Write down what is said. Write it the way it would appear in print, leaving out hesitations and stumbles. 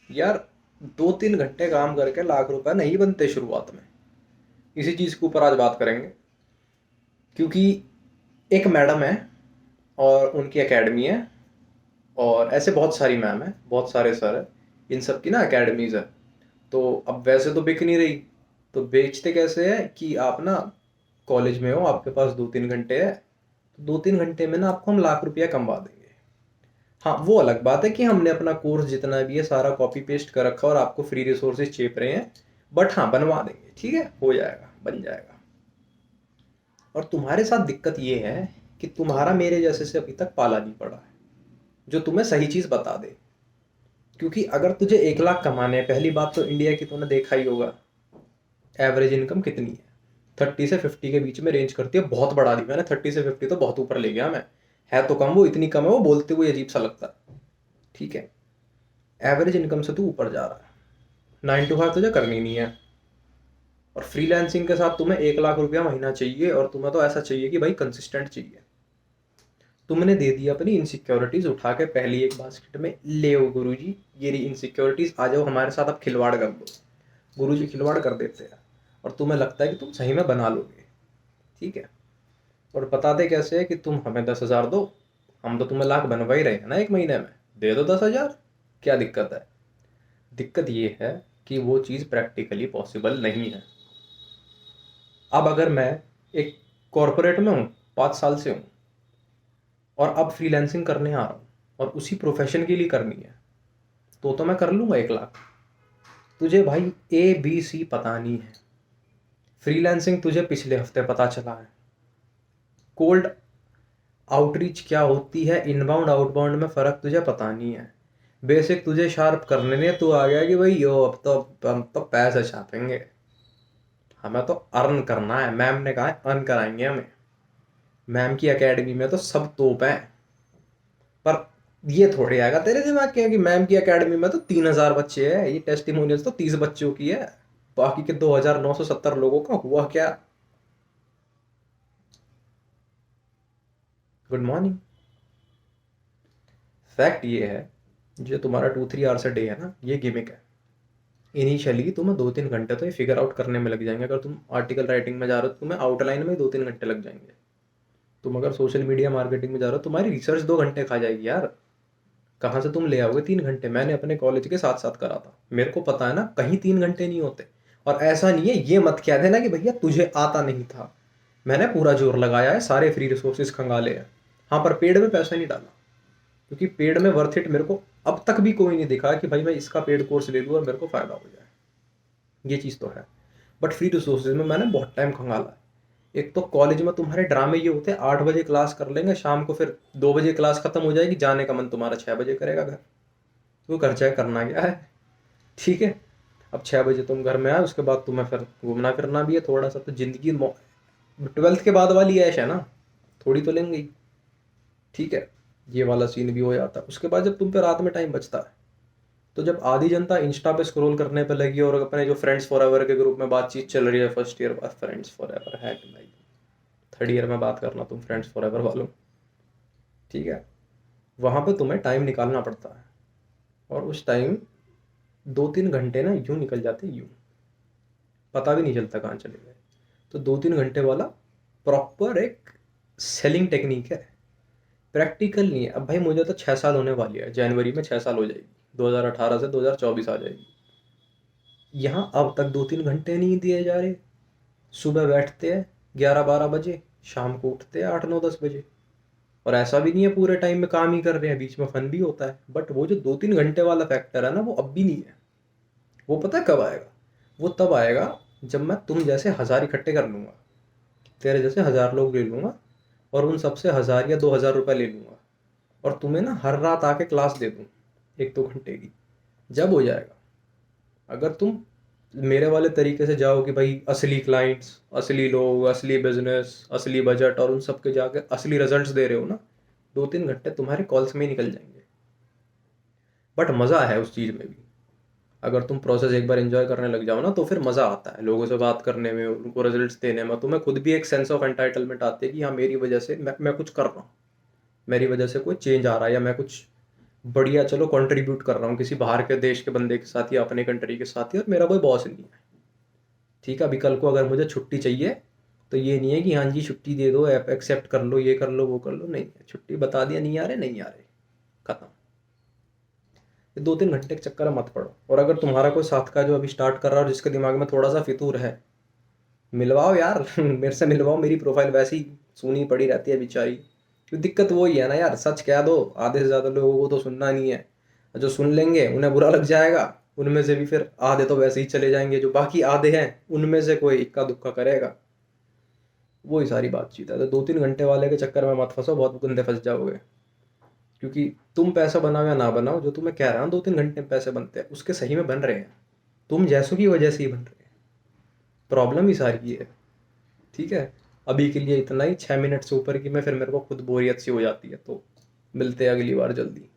यार 2-3 घंटे काम करके लाख रुपए नहीं बनते शुरुआत में। इसी चीज़ के ऊपर आज बात करेंगे, क्योंकि एक मैडम है और उनकी एकेडमी है, और ऐसे बहुत सारी मैम है, बहुत सारे सर है, इन सब की ना एकेडमीज है। तो अब वैसे तो बिक नहीं रही, तो बेचते कैसे है कि आप ना कॉलेज में हो, आपके पास 2-3 घंटे है, तो 2-3 घंटे में ना आपको हम लाख रुपया कमवा देंगे। हाँ, वो अलग बात है कि हमने अपना कोर्स जितना भी है सारा कॉपी पेस्ट कर रखा है और आपको फ्री रिसोर्सेज चेप रहे हैं, बट हाँ बनवा देंगे, ठीक है, हो जाएगा, बन जाएगा। और तुम्हारे साथ दिक्कत ये है कि तुम्हारा मेरे जैसे से अभी तक पाला नहीं पड़ा है जो तुम्हें सही चीज़ बता दे। क्योंकि अगर तुझे 1 लाख कमाने हैं, पहली बात तो इंडिया की तूने देखा ही होगा, एवरेज इनकम कितनी है? 30 से 50 के बीच में रेंज करती है। बहुत बढ़ा दी मैंने, 30 से 50 तो बहुत ऊपर ले गया मैं। है तो कम, वो इतनी कम है वो बोलते हुए अजीब सा लगता है, ठीक है। एवरेज इनकम से तू ऊपर जा रहा है, 9 to 5 तुझे करनी नहीं है, और फ्रीलांसिंग के साथ तुम्हें 1 लाख रुपया महीना चाहिए, और तुम्हें तो ऐसा चाहिए कि भाई कंसिस्टेंट चाहिए। तुमने दे दी अपनी इनसिक्योरिटीज उठा के पहली एक बास्केट में, ले ओ गुरुजी, ये रही इनसिक्योरिटीज, आ जाओ हमारे साथ अब खिलवाड़ कर दो। गुरुजी खिलवाड़ कर देते हैं, और तुम्हें लगता है कि तुम सही में बना लोगे, ठीक है। और बताते कैसे है कि तुम हमें 10,000 दो, हम तो तुम्हें लाख बनवा ही रहे हैं ना एक महीने में, दे दो 10,000, क्या दिक्कत है? दिक्कत ये है कि वो चीज़ प्रैक्टिकली पॉसिबल नहीं है। अब अगर मैं एक कॉरपोरेट में हूँ, 5 साल से हूँ, और अब फ्रीलैंसिंग करने आ रहा हूँ, और उसी प्रोफेशन के लिए करनी है, तो मैं कर लूँगा 1 लाख। तुझे भाई ABC पता नहीं है, फ्रीलैंसिंग तुझे पिछले हफ्ते पता चला है, कोल्ड आउटरीच क्या होती है, इनबाउंड आउटबाउंड में फ़र्क तुझे पता नहीं है, बेसिक तुझे शार्प करने ने तू आ गया कि भाई यो अब तो पैसे छापेंगे, हमें तो अर्न करना है, मैम ने कहा है अर्न कराएंगे हमें। मैम की एकेडमी में तो सब तोप हैं, पर ये थोड़ी आएगा तेरे दिमाग के कि मैम की एकेडमी में तो 3,000 बच्चे हैं, ये टेस्टिमोनियल्स तो 30 बच्चों की है, बाकी के 2,970 लोगों का हुआ क्या? Good morning. फैक्ट ये है, जो तुम्हारा 2-3 आवर्स अ डे है ना, ये गिमिक है। इनिशियली तुम्हें 2-3 घंटे तो ये फिगर आउट करने में लग जाएंगे। अगर तुम आर्टिकल राइटिंग में जा रहे हो तो तुम्हें आउटलाइन में 2-3 घंटे लग जाएंगे। तुम अगर सोशल मीडिया मार्केटिंग में जा रहे हो, तुम्हारी रिसर्च 2 घंटे खा जाएगी यार। कहाँ से तुम ले आओगे 3 घंटे? मैंने अपने कॉलेज के साथ साथ करा था, मेरे को पता है ना, कहीं 3 घंटे नहीं होते। और ऐसा नहीं है, ये मत कह देना कि भैया तुझे आता नहीं था, मैंने पूरा जोर लगाया है, सारे फ्री रिसोर्सेज खंगाले हैं। हाँ, पर पेड में पैसा नहीं डाला, क्योंकि पेड में वर्थ इट मेरे को अब तक भी कोई नहीं दिखा कि भाई मैं इसका पेड कोर्स ले लूँ और मेरे को फ़ायदा हो जाए, ये चीज़ तो है। बट फ्री रिसोर्सेज में मैंने बहुत टाइम खंगाला है। एक तो कॉलेज में तुम्हारे ड्रामे ये होते हैं, 8 बजे क्लास कर लेंगे, शाम को फिर 2 बजे क्लास खत्म हो जाएगी, जाने का मन तुम्हारा 6 बजे करेगा घर। तो घर चाहे करना क्या है, ठीक है। अब 6 बजे तुम घर में आए, उसके बाद तुम्हें फिर घूमना फिरना भी है थोड़ा सा, तो जिंदगी 12th के बाद वाली ऐश है ना, थोड़ी तो लेंगे ही, ठीक है। ये वाला सीन भी हो जाता है। उसके बाद जब तुम पे रात में टाइम बचता है, तो जब आधी जनता इंस्टा पे स्क्रॉल करने पे लगी और अपने जो फ्रेंड्स फॉर एवर के ग्रुप में बातचीत चल रही है, फर्स्ट ईयर बाद फ्रेंड्स फॉर एवर है कि नहीं, थर्ड ईयर में बात करना तुम फ्रेंड्स फॉर एवर वालों, ठीक है, वहाँ पे तुम्हें टाइम निकालना पड़ता है। और उस टाइम 2-3 घंटे ना यूँ निकल जाते, यूँ पता भी नहीं चलता कहाँ चले गए। तो 2-3 घंटे वाला प्रॉपर एक सेलिंग टेक्निक है, प्रैक्टिकल नहीं है। अब भाई मुझे तो 6 साल होने वाली है, जनवरी में 6 साल हो जाएगी, 2018 से 2024 आ जाएगी। यहाँ अब तक 2-3 घंटे नहीं दिए जा रहे। सुबह बैठते हैं 11-12 बजे, शाम को उठते हैं 8-9-10 बजे। और ऐसा भी नहीं है पूरे टाइम में काम ही कर रहे हैं, बीच में फन भी होता है, बट वो जो 2-3 घंटे वाला फैक्टर है ना, वो अब भी नहीं है। वो पता है कब आएगा? वो तब आएगा जब मैं तुम जैसे 1,000 इकट्ठे कर लूँगा, तेरे जैसे 1,000 लोग ले लूँगा, और उन सबसे 1,000 या 2,000 रुपये ले लूँगा, और तुम्हें ना हर रात आके क्लास दे दूँ 1-2 घंटे की। जब हो जाएगा, अगर तुम मेरे वाले तरीके से जाओ कि भाई असली क्लाइंट्स, असली लोग, असली बिजनेस, असली बजट, और उन सब के जाके असली रिजल्ट्स दे रहे हो ना, 2-3 घंटे तुम्हारे कॉल्स में ही निकल जाएंगे। बट मज़ा है उस चीज़ में भी। अगर तुम प्रोसेस एक बार एंजॉय करने लग जाओ ना, तो फिर मज़ा आता है लोगों से बात करने में, उनको रिजल्ट्स देने में। तुम्हें खुद भी एक सेंस ऑफ एंटाइटलमेंट आती है कि हाँ, मेरी वजह से मैं कुछ कर रहा हूँ, मेरी वजह से कोई चेंज आ रहा है, या मैं कुछ बढ़िया, चलो कंट्रीब्यूट कर रहा हूँ किसी बाहर के देश के बंदे के साथ या अपने कंट्री के साथ ही, और मेरा कोई बॉस नहीं है। ठीक है, अभी कल को अगर मुझे छुट्टी चाहिए तो ये नहीं है कि हाँ जी छुट्टी दे दो, एक्सेप्ट कर लो, ये कर लो, वो कर लो, नहीं है, छुट्टी बता दिया, नहीं आ रहे, नहीं आ रहे, खत्म। ये 2-3 घंटे के चक्कर में मत पड़ो। और अगर तुम्हारा कोई साथ का जो अभी स्टार्ट कर रहा है और जिसके दिमाग में थोड़ा सा फितूर है, मिलवाओ यार मेरे से मिलवाओ, मेरी प्रोफाइल वैसी सुनी पड़ी रहती है बेचारी। क्यों, दिक्कत वही है ना यार, सच कह दो, आधे से ज़्यादा लोगों को तो सुनना नहीं है। जो सुन लेंगे उन्हें बुरा लग जाएगा, उनमें से भी फिर आधे तो वैसे ही चले जाएंगे, जो बाकी आधे हैं उनमें से कोई इक्का दुक्का करेगा। वही सारी बातचीत है। तो 2-3 घंटे वाले के चक्कर में मत फंसो, बहुत गंदे फंस जाओगे। क्योंकि तुम पैसा बनाओ या ना बनाओ, जो तुम्हें कह रहा हूँ 2-3 घंटे में पैसे बनते हैं, उसके सही में बन रहे हैं, तुम जैसों की वजह से ही बन रहे हैं। प्रॉब्लम ही सारी ये है। ठीक है, अभी के लिए इतना ही। 6 मिनट से ऊपर की मैं फिर मेरे को खुद बोरियत सी हो जाती है, तो मिलते हैं अगली बार जल्दी।